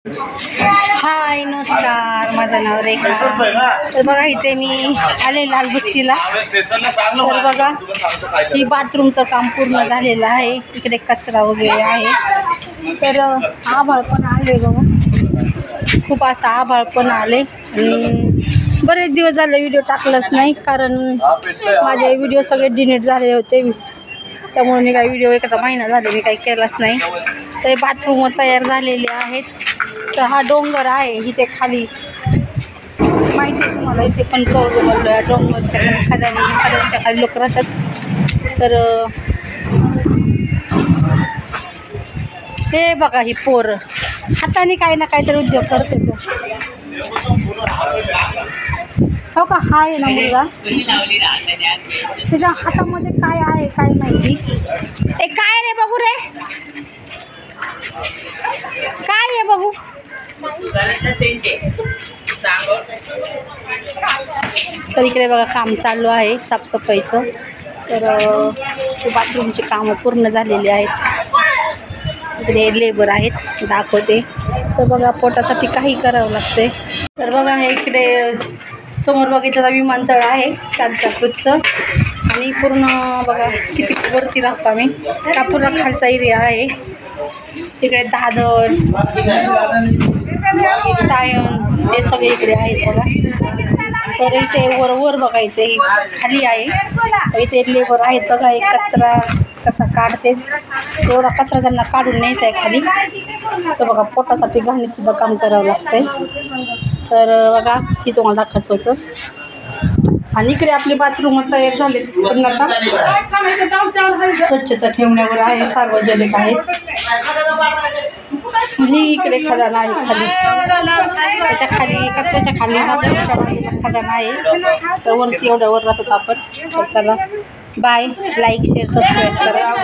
हाय नमस्कार, माझं नाव रेखा. तर बघा इथे मी आले लालबत्तीला. तर बघा ही बाथरूमचं काम पूर्ण झालेलं आहे. इकडे कचरा वगैरे आहे. तर आभाळ पण आले बघा, खूप असा आभाळ पण आले. आणि बरेच दिवस झाले व्हिडिओ टाकलाच नाही, कारण माझे व्हिडिओ सगळे डिलीट झाले होते. त्यामुळे मी काही व्हिडिओ एखादा महिना झाले मी काही केलाच नाही. तर बाथरूम तयार झालेले आहेत. तर हा डोंगर आहे इथे खाली, माहिती आहे तुम्हाला, इथे पण डोंगरच्या खाद्याच्या खाली लोक राहतात. तर हे बघा ही पोरं हाताने काही ना काहीतरी उद्योग करते. हो का, हा आहे ना मुलगा, त्याच्या हातामध्ये काय आहे काय माहिती. ए काय रे बघू रे, काय आहे बघू. तर इकडे बघा काम चालू आहे साफसफाईचं. तर बाथरूमची कामं पूर्ण झालेली आहेत. इकडे लेबर आहेत, दाखवते. तर बघा पोटासाठी काही करावं लागते. तर बघा हे इकडे समोर बघितलं विमानतळ आहे सांताक्रूजचं. आणि पूर्ण बघा किती वरती राहतो आम्ही. हा पूर्ण खालचा एरिया आहे. तिकडे दादर, सायन हे सगळे इकडे आहेत बघा. तर इथे वर बघायचे खाली आहे. इथे लेबर आहेत बघा, एक कचरा कसा काढते, एवढा कचरा त्यांना काढून न्यायचा आहे खाली. तर बघा पोटासाठी घाणीसुद्धा काम करावं लागतंय. तर बघा ही तुम्हाला दाखवायचं होतं. आणि इकडे आपले बाथरूम तयार झाले पूर्ण. आता स्वच्छता ठेवण्यावर आहे, सार्वजनिक आहेत. ही इकडे खजाना आहे खाली, त्याच्या खाली कचऱ्याच्या खाली खजाना आहे. तर वरती एवढ्यावर राहतात आपण. तर चला बाय, लाईक शेअर सबस्क्राईब करा.